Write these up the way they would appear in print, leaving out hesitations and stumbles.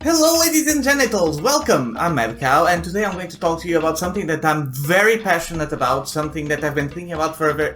Hello ladies and genitals, welcome! I'm Madcowe, and today I'm going to talk to you about something that I'm very passionate about, something that I've been thinking about for a very...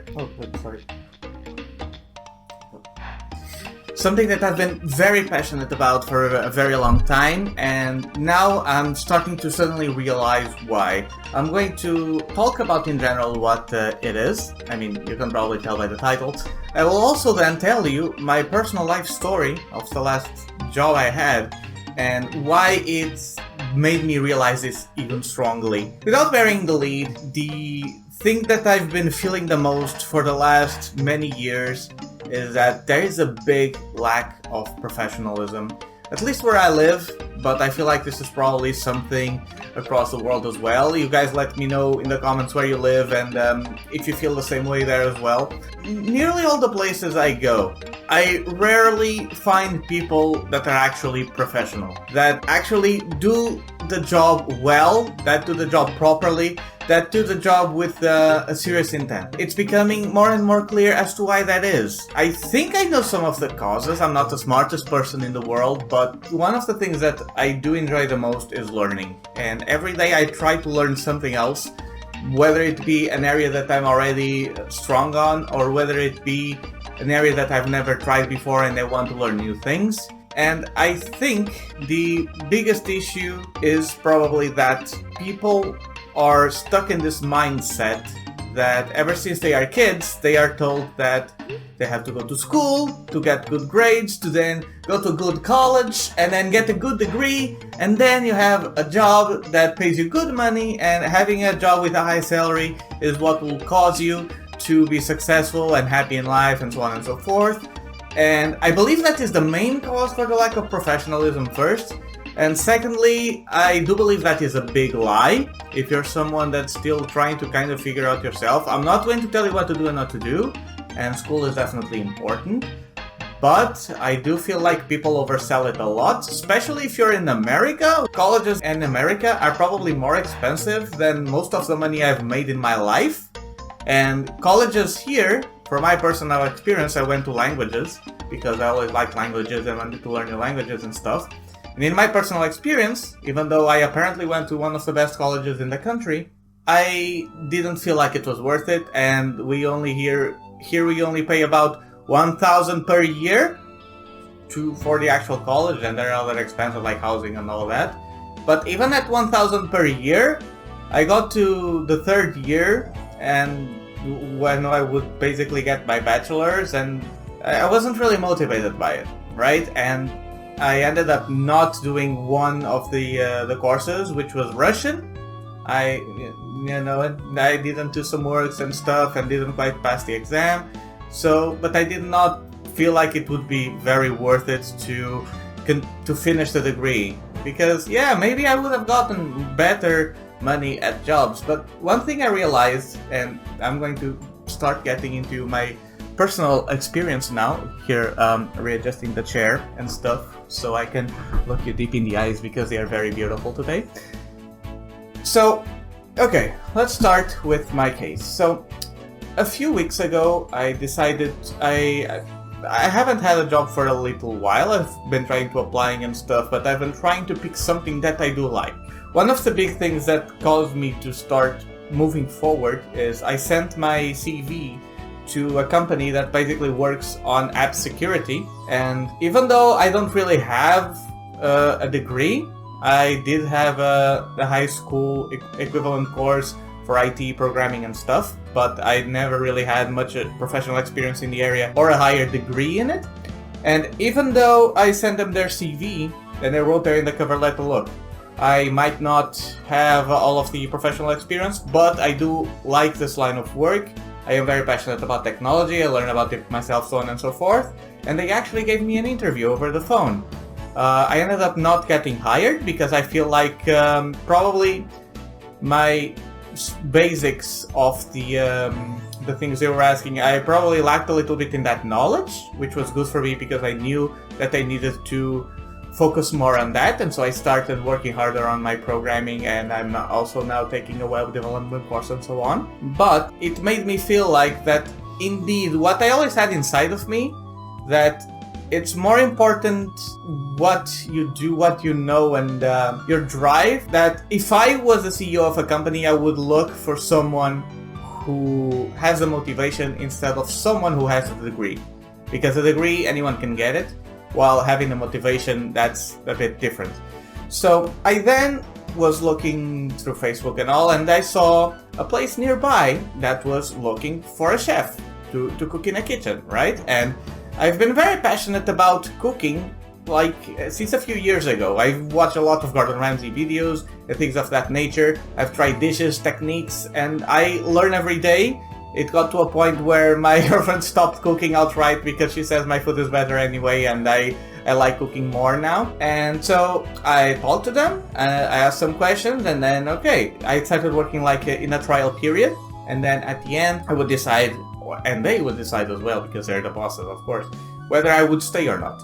Something that I've been very passionate about for a very long time, and now I'm starting to suddenly realize why. I'm going to talk about in general what it is. I mean, you can probably tell by the title. I will also then tell you my personal life story of the last job I had, and why it's made me realize this even strongly. Without bearing the lead, the thing that I've been feeling the most for the last many years is that there is a big lack of professionalism, at least where I live, but I feel like this is probably something across the world as well. You guys let me know in the comments where you live and if you feel the same way there as well. Nearly all the places I go, I rarely find people that are actually professional, that actually do the job well, that do the job properly, that do the job with a serious intent. It's becoming more and more clear as to why that is. I think I know some of the causes. I'm not the smartest person in the world, but one of the things that I do enjoy the most is learning. And every day I try to learn something else, whether it be an area that I'm already strong on, or whether it be an area that I've never tried before and I want to learn new things. And I think the biggest issue is probably that people are stuck in this mindset that ever since they are kids, they are told that they have to go to school, to get good grades, to then go to good college, and then get a good degree, and then you have a job that pays you good money, and having a job with a high salary is what will cause you to be successful and happy in life, and so on and so forth. And I believe that is the main cause for the lack of professionalism first. And secondly, I do believe that is a big lie. If you're someone that's still trying to kind of figure out yourself, I'm not going to tell you what to do and not to do, and school is definitely important. But I do feel like people oversell it a lot, especially if you're in America. Colleges in America are probably more expensive than most of the money I've made in my life. And colleges here, from my personal experience, I went to languages because I always liked languages and wanted to learn new languages and stuff. And in my personal experience, even though I apparently went to one of the best colleges in the country, I didn't feel like it was worth it, and we only we only pay about $1,000 per year for the actual college, and there are other expenses like housing and all that. But even at $1,000 per year, I got to the third year, and when I would basically get my bachelor's, and I wasn't really motivated by it, right? And I ended up not doing one of the courses, which was Russian. I didn't do some works and stuff and didn't quite pass the exam. But I did not feel like it would be very worth it to finish the degree. Because, yeah, maybe I would have gotten better money at jobs. But one thing I realized, and I'm going to start getting into my personal experience now, here readjusting the chair and stuff so I can look you deep in the eyes because they are very beautiful today. So, okay, let's start with my case. So, a few weeks ago I decided I haven't had a job for a little while. I've been trying to applying and stuff, but I've been trying to pick something that I do like. One of the big things that caused me to start moving forward is I sent my CV to a company that basically works on app security, and even though I don't really have a degree, I did have a high school equivalent course for IT programming and stuff, but I never really had much professional experience in the area or a higher degree in it. And even though I sent them their CV, and they wrote there in the cover letter, look, I might not have all of the professional experience, but I do like this line of work. I am very passionate about technology, I learn about it myself, so on and so forth. And they actually gave me an interview over the phone. I ended up not getting hired because I feel like probably my basics of the things they were asking, I probably lacked a little bit in that knowledge, which was good for me because I knew that I needed to focus more on that, and so I started working harder on my programming, and I'm also now taking a web development course and so on. But it made me feel like that indeed what I always had inside of me, that it's more important what you do, what you know, and your drive. That if I was the CEO of a company, I would look for someone who has a motivation instead of someone who has a degree. Because a degree, anyone can get it, while having a motivation, that's a bit different. So I then was looking through Facebook and all, and I saw a place nearby that was looking for a chef to cook in a kitchen, right? And I've been very passionate about cooking, like, since a few years ago. I've watched a lot of Gordon Ramsay videos and things of that nature. I've tried dishes, techniques, and I learn every day. It got to a point where my girlfriend stopped cooking outright because she says my food is better anyway, and I like cooking more now. And so I talked to them, I asked some questions, and then, okay, I started working like in a trial period. And then at the end, I would decide, and they would decide as well, because they're the bosses, of course, whether I would stay or not.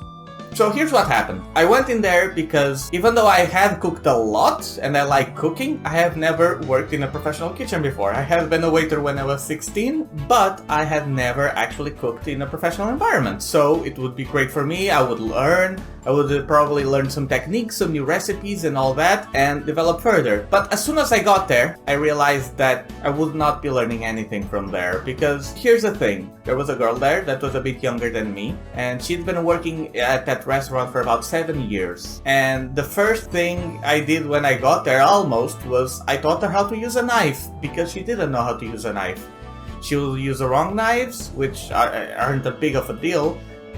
So here's what happened. I went in there because even though I had cooked a lot and I like cooking, I have never worked in a professional kitchen before. I have been a waiter when I was 16, but I had never actually cooked in a professional environment. So it would be great for me. I would learn. I would probably learn some techniques, some new recipes and all that, and develop further. But as soon as I got there, I realized that I would not be learning anything from there. Because here's the thing. There was a girl there that was a bit younger than me, and she'd been working at that restaurant for about 7 years. And the first thing I did when I got there almost was I taught her how to use a knife, because she didn't know how to use a knife. She will use the wrong knives, which aren't a big of a deal.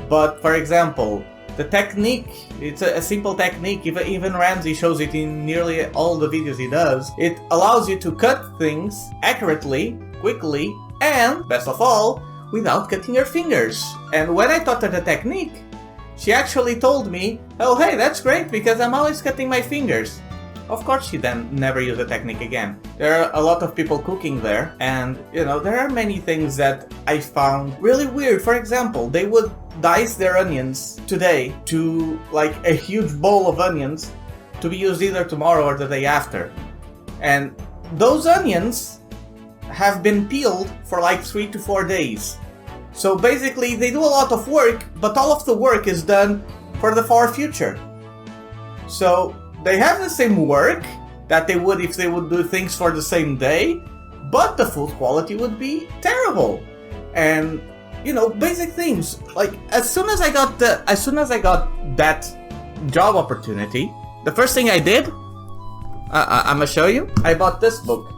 But for example, the technique, it's a simple technique. Even Ramsay shows it in nearly all the videos he does. It allows you to cut things accurately, quickly, and best of all, without cutting your fingers. And when I taught her the technique, she actually told me, oh hey, that's great, because I'm always cutting my fingers. Of course, she then never used the technique again. There are a lot of people cooking there, and there are many things that I found really weird. For example, they would dice their onions today to like a huge bowl of onions to be used either tomorrow or the day after. And those onions have been peeled for like 3 to 4 days. So basically they do a lot of work, but all of the work is done for the far future. So they have the same work that they would if they would do things for the same day, but the food quality would be terrible. And basic things. Like as soon as I got that job opportunity, the first thing I did, I'm gonna show you. I bought this book.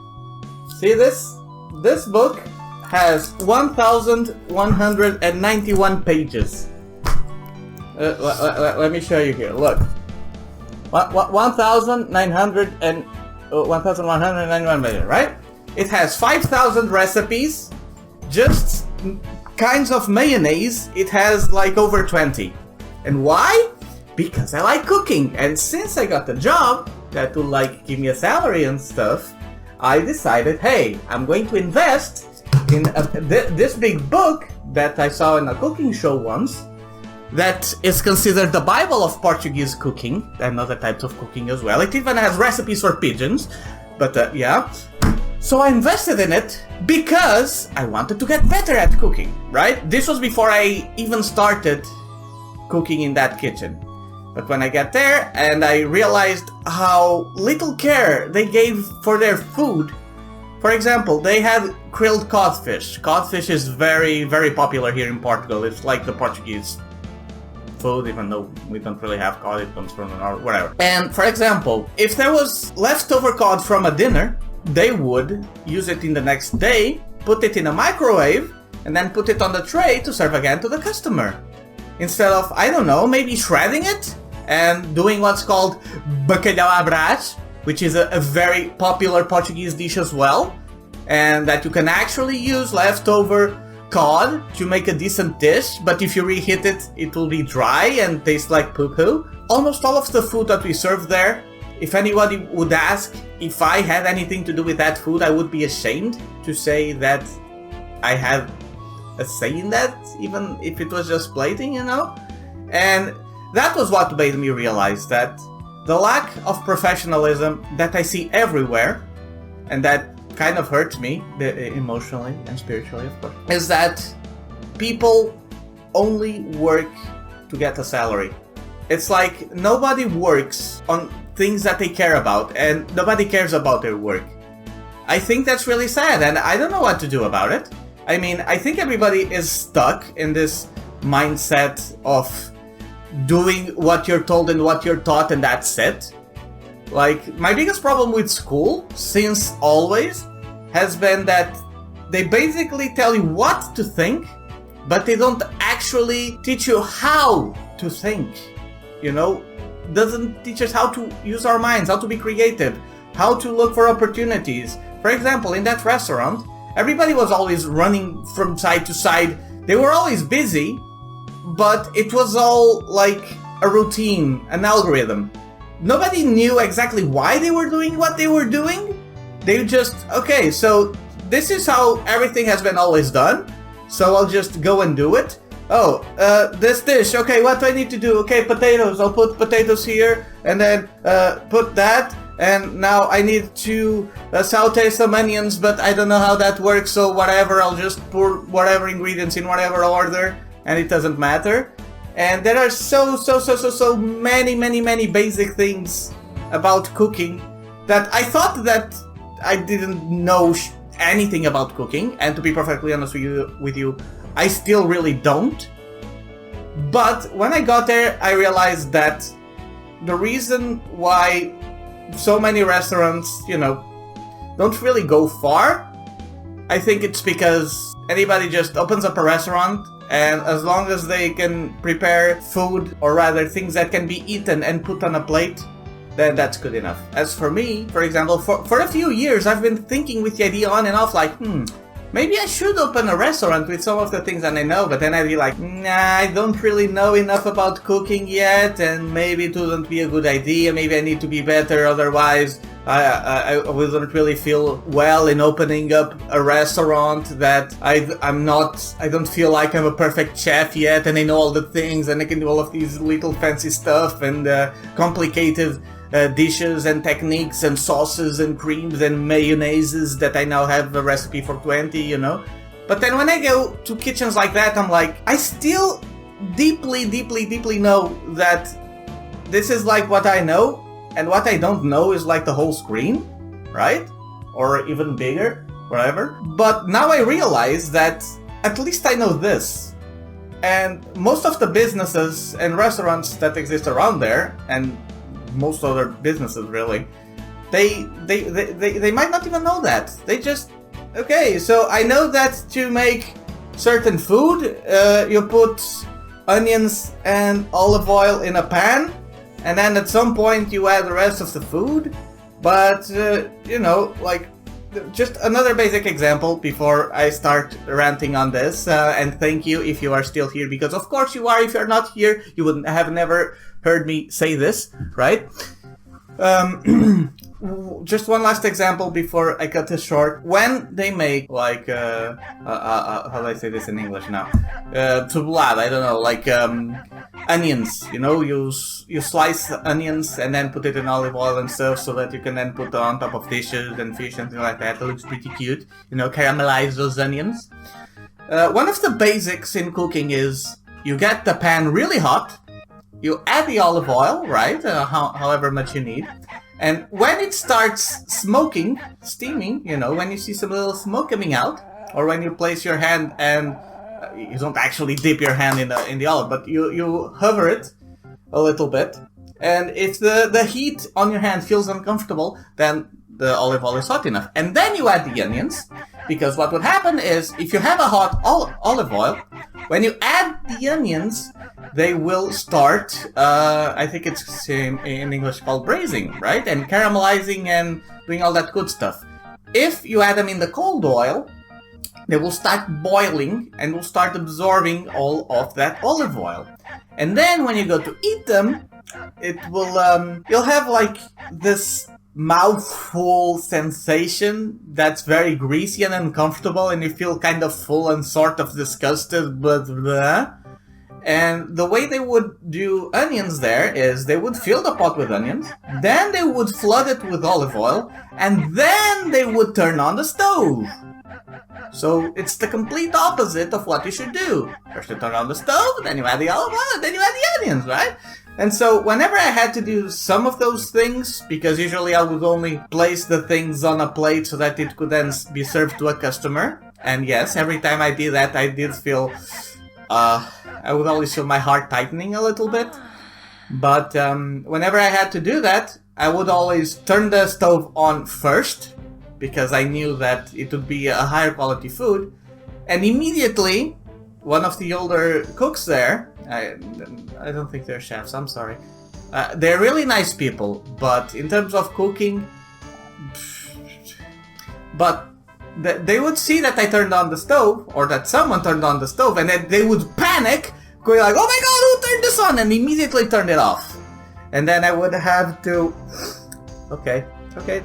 See this? This book has 1,191 pages. Let me show you here. Look, 1,191 pages, right? It has 5,000 recipes. Just kinds of mayonnaise, it has like over 20. And why? Because I like cooking. And since I got the job that will like give me a salary and stuff, I decided, hey, I'm going to invest in this big book that I saw in a cooking show once, that is considered the Bible of Portuguese cooking and other types of cooking as well. It even has recipes for pigeons, but yeah. So I invested in it because I wanted to get better at cooking, right? This was before I even started cooking in that kitchen. But when I got there and I realized how little care they gave for their food. For example, they had grilled codfish. Codfish is very, very popular here in Portugal. It's like the Portuguese food, even though we don't really have cod, it comes from the north, whatever. And for example, if there was leftover cod from a dinner, they would use it in the next day, put it in a microwave, and then put it on the tray to serve again to the customer. Instead of, I don't know, maybe shredding it and doing what's called Bacalhau, which is a very popular Portuguese dish as well, and that you can actually use leftover cod to make a decent dish, but if you reheat it, it will be dry and taste like poo-poo. Almost all of the food that we serve there, if anybody would ask if I had anything to do with that food, I would be ashamed to say that I had a say in that, even if it was just plating, And that was what made me realize that the lack of professionalism that I see everywhere, and that kind of hurts me emotionally and spiritually, of course, is that people only work to get a salary. It's like nobody works on things that they care about, and nobody cares about their work. I think that's really sad, and I don't know what to do about it. I mean, I think everybody is stuck in this mindset of doing what you're told and what you're taught, and that's it. Like, my biggest problem with school, since always, has been that they basically tell you what to think, but they don't actually teach you how to think. You know, doesn't teach us how to use our minds, how to be creative, how to look for opportunities. For example, in that restaurant, everybody was always running from side to side. They were always busy, but it was all like a routine, an algorithm. Nobody knew exactly why they were doing what they were doing. They just, okay, so this is how everything has been always done, so I'll just go and do it. Oh, this dish, okay, what do I need to do? Okay, potatoes, I'll put potatoes here, and then put that, and now I need to saute some onions, but I don't know how that works, so whatever, I'll just pour whatever ingredients in whatever order, and it doesn't matter. And there are so many basic things about cooking that I thought that I didn't know anything about cooking, and to be perfectly honest with you, I still really don't. But when I got there, I realized that the reason why so many restaurants, you know, don't really go far, I think it's because anybody just opens up a restaurant, and as long as they can prepare food, or rather things that can be eaten and put on a plate, then that's good enough. As for me, for example, for a few years I've been thinking with the idea on and off, like, maybe I should open a restaurant with some of the things that I know, but then I'd be like, nah, I don't really know enough about cooking yet, and maybe it wouldn't be a good idea, maybe I need to be better, otherwise I wouldn't really feel well in opening up a restaurant that I don't feel like I'm a perfect chef yet, and I know all the things, and I can do all of these little fancy stuff, and complicated dishes and techniques and sauces and creams and mayonnaises that I now have a recipe for 20, you know. But then when I go to kitchens like that, I'm like, I still deeply know that this is like what I know, and what I don't know is like the whole screen, right? Or even bigger, whatever. But now I realize that at least I know this. And most of the businesses and restaurants that exist around there, and most other businesses really, they might not even know that. They just, okay, so I know that to make certain food, you put onions and olive oil in a pan, and then at some point you add the rest of the food. But, you know, like, just another basic example before I start ranting on this, and thank you if you are still here, because of course you are. If you're not here, you would have never heard me say this, right? Just one last example before I cut this short. When they make, like, how do I say this in English now? Tubulada, I don't know, like, onions, you know, you slice onions and then put it in olive oil and stuff, so that you can then put on top of dishes and fish and things like that. It looks pretty cute, you know, caramelize those onions. One of the basics in cooking is you get the pan really hot, you add the olive oil, right, however much you need, and when it starts smoking, steaming, you know, when you see some little smoke coming out, or when you place your hand and you don't actually dip your hand in the olive, but you hover it a little bit, and if the heat on your hand feels uncomfortable, then the olive oil is hot enough. And then you add the onions, because what would happen is, if you have a hot olive oil, when you add the onions, they will start, I think it's in English called braising, right? And caramelizing and doing all that good stuff. If you add them in the cold oil, they will start boiling and will start absorbing all of that olive oil. And then when you go to eat them, it will, you'll have like this mouthful sensation that's very greasy and uncomfortable, and you feel kind of full and sort of disgusted, but blah. And the way they would do onions there is they would fill the pot with onions, then they would flood it with olive oil, and then they would turn on the stove. So it's the complete opposite of what you should do. First you turn on the stove, then you add the olive oil, then you add the onions, right? And so whenever I had to do some of those things, because usually I would only place the things on a plate so that it could then be served to a customer. And yes, every time I did that, I did feel, I would always feel my heart tightening a little bit. But whenever I had to do that, I would always turn the stove on first, because I knew that it would be a higher quality food. And immediately, one of the older cooks there, I don't think they're chefs, I'm sorry. They're really nice people, but in terms of cooking, but they would see that I turned on the stove, or that someone turned on the stove, and then they would panic, going like, oh my god, who turned this on? And immediately turned it off. And then I would have to, okay,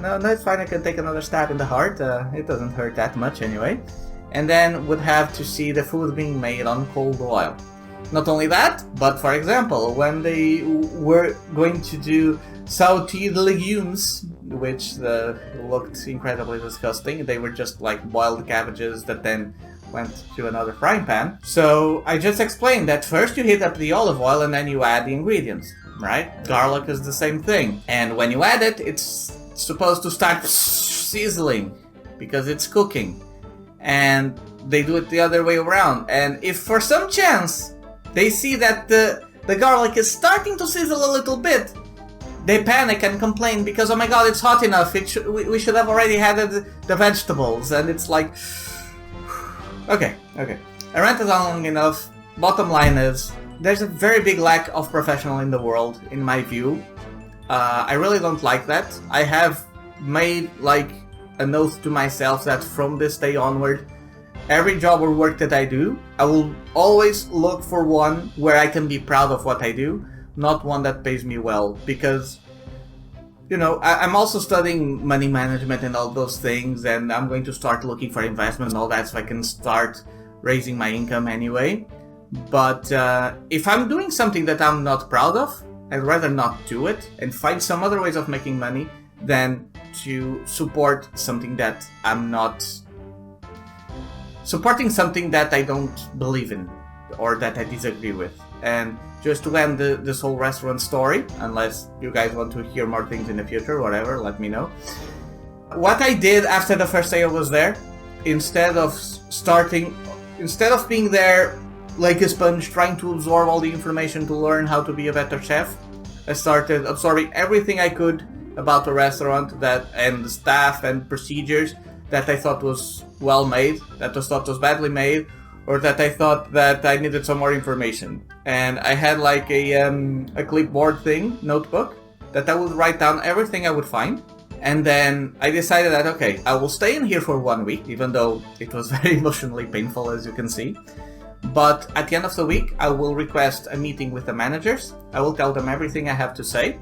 no, it's fine, I can take another stab in the heart, it doesn't hurt that much anyway. And then would have to see the food being made on cold oil. Not only that, but for example, when they were going to do sautéed legumes, which looked incredibly disgusting, they were just like boiled cabbages that then went to another frying pan. So I just explained that first you heat up the olive oil and then you add the ingredients, right? Garlic is the same thing. And when you add it, it's supposed to start sizzling because it's cooking. And they do it the other way around. And if for some chance they see that the garlic is starting to sizzle a little bit, they panic and complain because, oh my god, it's hot enough, we should have already had the vegetables. And it's like, okay, I ranted on long enough. Bottom line is, there's a very big lack of professional in the world, in my view. I really don't like that. I have made like an oath to myself that from this day onward, every job or work that I do, I will always look for one where I can be proud of what I do, not one that pays me well. Because, you know, I'm also studying money management and all those things, and I'm going to start looking for investment and all that so I can start raising my income anyway. But if I'm doing something that I'm not proud of, I'd rather not do it and find some other ways of making money than to support something that I'm not supporting, something that I don't believe in or that I disagree with. And just to end this whole restaurant story, unless you guys want to hear more things in the future, whatever, let me know. What I did after the first day I was there, instead of being there like a sponge trying to absorb all the information to learn how to be a better chef, I started absorbing everything I could about the restaurant and the staff and procedures that I thought was well made, that I thought was badly made, or that I thought that I needed some more information. And I had like a clipboard notebook, that I would write down everything I would find. And then I decided that, okay, I will stay in here for 1 week, even though it was very emotionally painful, as you can see. But at the end of the week, I will request a meeting with the managers. I will tell them everything I have to say.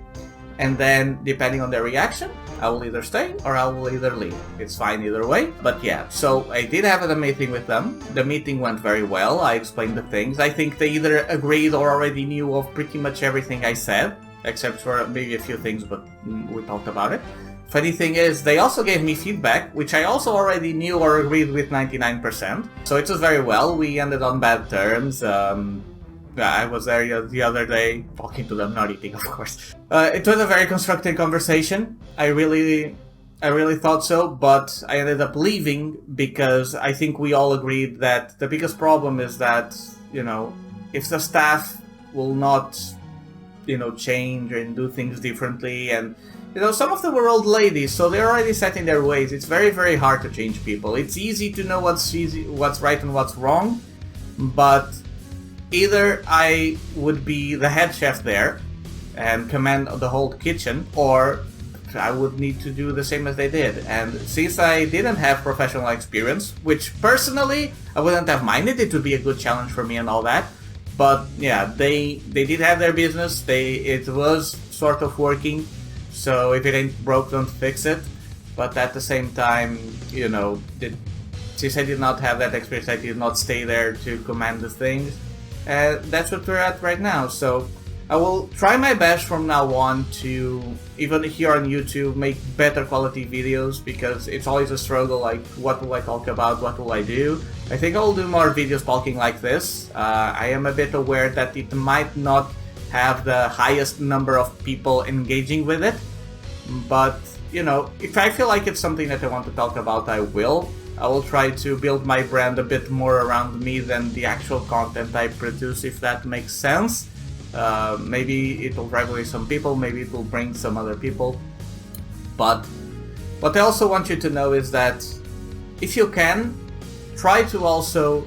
And then, depending on their reaction, I will either stay or I will either leave. It's fine either way. But yeah, so I did have a meeting with them. The meeting went very well. I explained the things. I think they either agreed or already knew of pretty much everything I said, except for maybe a few things, but we talked about it. Funny thing is, they also gave me feedback, which I also already knew or agreed with 99%. So it was very well. We ended on bad terms. I was there the other day, talking to them, not eating, of course. It was a very constructive conversation. I really thought so, but I ended up leaving because I think we all agreed that the biggest problem is that, you know, if the staff will not, you know, change and do things differently, and you know, some of them were old ladies, so they're already set in their ways. It's very, very hard to change people. It's easy to know what's right and what's wrong, but either I would be the head chef there and command the whole kitchen, or I would need to do the same as they did. And since I didn't have professional experience, which personally I wouldn't have minded, it would be a good challenge for me and all that. But yeah, they did have their business. It was sort of working. So if it ain't broke, don't fix it. But at the same time, you know, since I did not have that experience, I did not stay there to command the things. That's what we're at right now. So I will try my best from now on to, even here on YouTube, make better quality videos, because it's always a struggle, like what will I talk about, what will I do. I think I will do more videos talking like this. I am a bit aware that it might not have the highest number of people engaging with it, but you know, if I feel like it's something that I want to talk about, I will. I will try to build my brand a bit more around me than the actual content I produce, if that makes sense. Maybe it will drive away some people, maybe it will bring some other people. But what I also want you to know is that if you can, try to also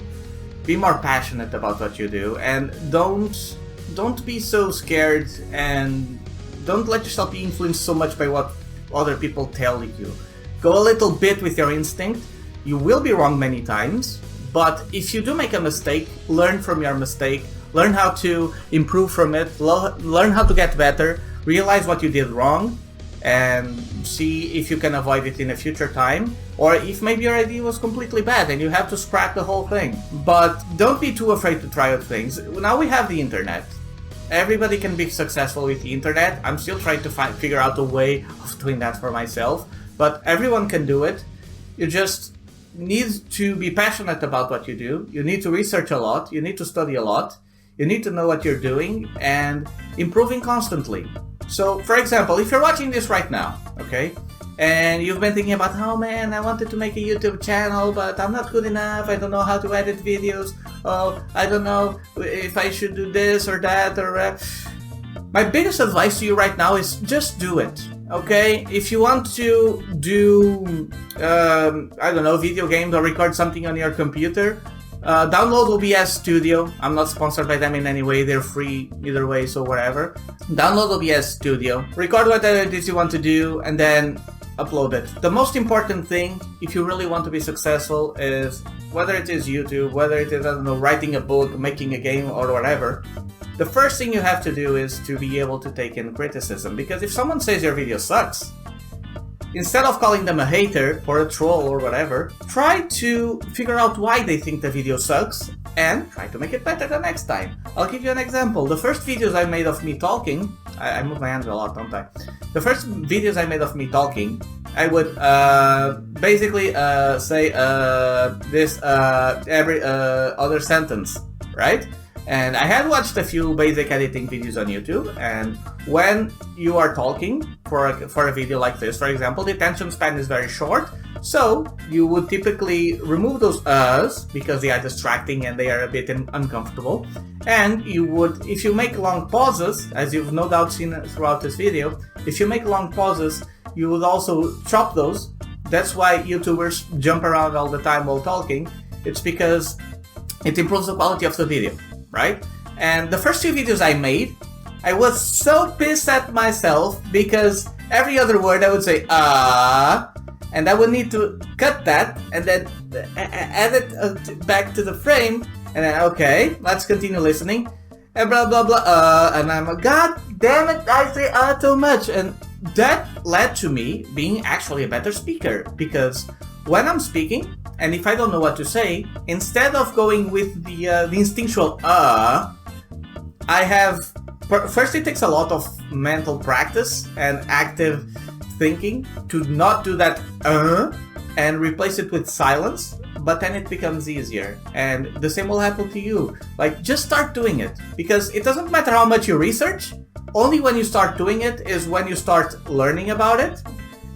be more passionate about what you do, and don't be so scared, and don't let yourself be influenced so much by what other people tell you. Go a little bit with your instinct. You will be wrong many times, but if you do make a mistake, learn from your mistake. Learn how to improve from it, learn how to get better, realize what you did wrong, and see if you can avoid it in a future time, or if maybe your idea was completely bad and you have to scrap the whole thing. But don't be too afraid to try out things. Now we have the internet. Everybody can be successful with the internet. I'm still trying to figure out a way of doing that for myself, but everyone can do it. You just need to be passionate about what you do. You need to research a lot. You need to study a lot. You need to know what you're doing and improving constantly. So, for example, if you're watching this right now, okay, and you've been thinking about, oh man, I wanted to make a YouTube channel, but I'm not good enough, I don't know how to edit videos, oh, I don't know if I should do this or that, or my biggest advice to you right now is just do it, okay? If you want to do, I don't know, video games or record something on your computer, download OBS Studio. I'm not sponsored by them in any way, they're free either way, so whatever. Download OBS Studio, record whatever it is you want to do, and then upload it. The most important thing, if you really want to be successful, is whether it is YouTube, whether it is, I don't know, writing a book, making a game, or whatever, the first thing you have to do is to be able to take in criticism. Because if someone says your video sucks, instead of calling them a hater or a troll or whatever, try to figure out why they think the video sucks and try to make it better the next time. I'll give you an example. The first videos I made of me talking, I move my hands a lot, don't I? The first videos I made of me talking, I would basically say this every other sentence, right? And I had watched a few basic editing videos on YouTube, and when you are talking for a video like this, for example, the attention span is very short, so you would typically remove those because they are distracting and they are a bit uncomfortable. And you would, if you make long pauses, as you've no doubt seen throughout this video, if you make long pauses, you would also chop those. That's why YouTubers jump around all the time while talking. It's because it improves the quality of the video, right? And the first few videos I made, I was so pissed at myself because every other word I would say and I would need to cut that and then add it back to the frame, and then okay, let's continue listening, and blah blah blah, and I'm like, god damn it, I say too much. And that led to me being actually a better speaker, because when I'm speaking, and if I don't know what to say, instead of going with the instinctual I have, first it takes a lot of mental practice and active thinking to not do that and replace it with silence, but then it becomes easier. And the same will happen to you. Like, just start doing it, because it doesn't matter how much you research, only when you start doing it is when you start learning about it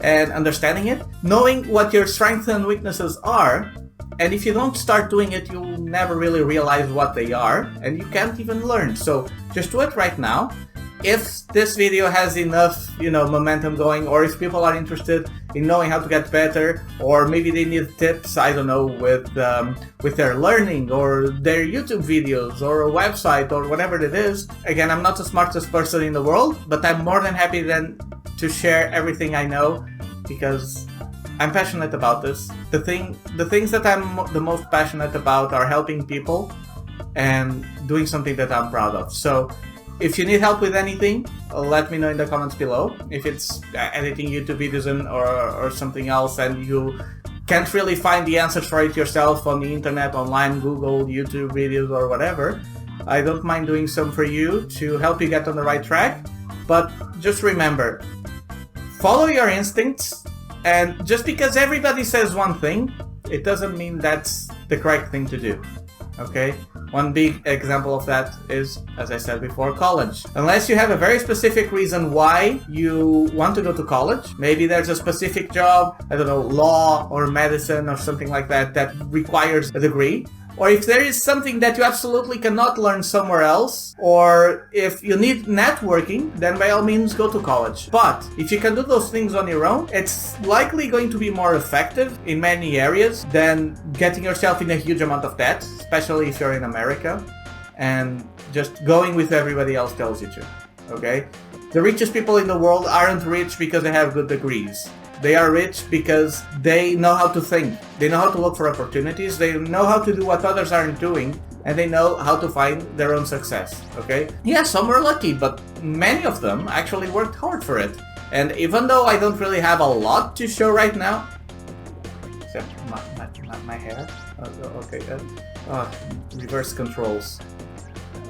and understanding it, knowing what your strengths and weaknesses are. And if you don't start doing it, you'll never really realize what they are, and you can't even learn. So just do it right now. If this video has enough, momentum going, or if people are interested in knowing how to get better, or maybe they need tips, I don't know, with their learning or their YouTube videos or a website or whatever it is. Again, I'm not the smartest person in the world, but I'm more than happy then to share everything I know, because I'm passionate about this. The things that I'm the most passionate about are helping people and doing something that I'm proud of. So if you need help with anything, let me know in the comments below. If it's editing YouTube videos or something else and you can't really find the answers for it yourself on the internet, online, Google, YouTube videos or whatever, I don't mind doing some for you to help you get on the right track. But just remember, follow your instincts, and just because everybody says one thing, it doesn't mean that's the correct thing to do. Okay? One big example of that is, as I said before, college. Unless you have a very specific reason why you want to go to college, maybe there's a specific job, I don't know, law or medicine or something like that, that requires a degree. Or if there is something that you absolutely cannot learn somewhere else, or if you need networking, then by all means go to college. But if you can do those things on your own, it's likely going to be more effective in many areas than getting yourself in a huge amount of debt, especially if you're in America, and just going with everybody else tells you to. Okay? The richest people in the world aren't rich because they have good degrees. They are rich because they know how to think. They know how to look for opportunities. They know how to do what others aren't doing. And they know how to find their own success. Okay? Yeah, some were lucky, but many of them actually worked hard for it. And even though I don't really have a lot to show right now... Except my hair? Okay. Reverse controls.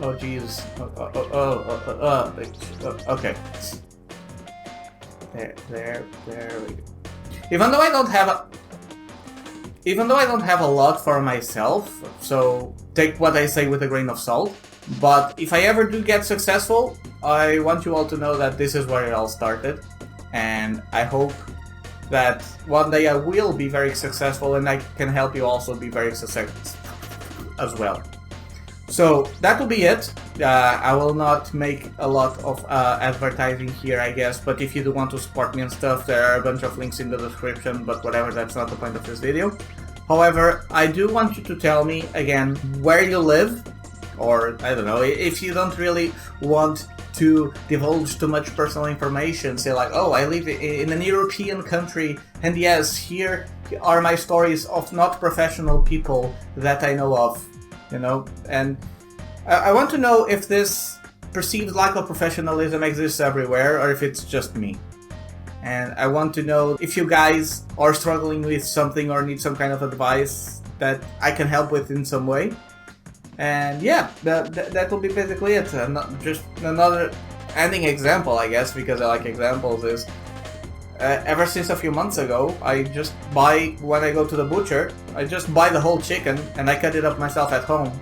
Oh, jeez. Okay. There we go. Even though I don't have a lot for myself, so take what I say with a grain of salt, but if I ever do get successful, I want you all to know that this is where it all started, and I hope that one day I will be very successful and I can help you also be very successful as well. So that will be it. I will not make a lot of advertising here, I guess, but if you do want to support me and stuff, there are a bunch of links in the description, but whatever, that's not the point of this video. However, I do want you to tell me, again, where you live, or, I don't know, if you don't really want to divulge too much personal information, say like, oh, I live in an European country, and yes, here are my stories of not professional people that I know of. You know, and I want to know if this perceived lack of professionalism exists everywhere or if it's just me. And I want to know if you guys are struggling with something or need some kind of advice that I can help with in some way. And yeah, that will be basically it. And just another ending example, I guess, because I like examples, is ever since a few months ago, I just buy, when I go to the butcher, I just buy the whole chicken and I cut it up myself at home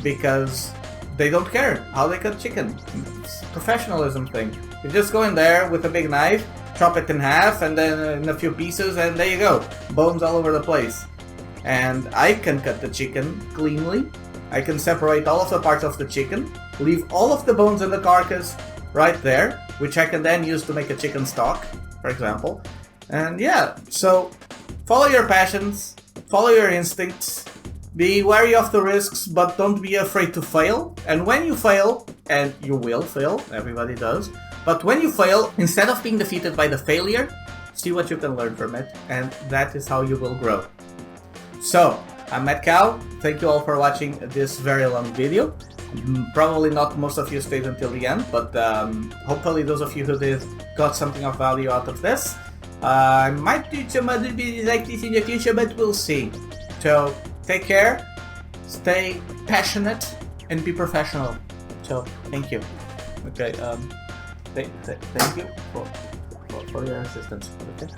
because they don't care how they cut chicken. It's a professionalism thing. You just go in there with a big knife, chop it in half and then in a few pieces, and there you go. Bones all over the place. And I can cut the chicken cleanly. I can separate all of the parts of the chicken, leave all of the bones in the carcass right there, which I can then use to make a chicken stock, for example. And yeah, so follow your passions, follow your instincts, be wary of the risks, but don't be afraid to fail. And when you fail, and you will fail, everybody does, but when you fail, instead of being defeated by the failure, see what you can learn from it, and that is how you will grow. So, I'm Madcowe. Thank you all for watching this very long video. Probably not most of you stayed until the end, but hopefully those of you who did got something of value out of this. I might do some other videos like this in the future, but we'll see. So take care, stay passionate, and be professional. So thank you. Okay, thank you for your assistance. Okay.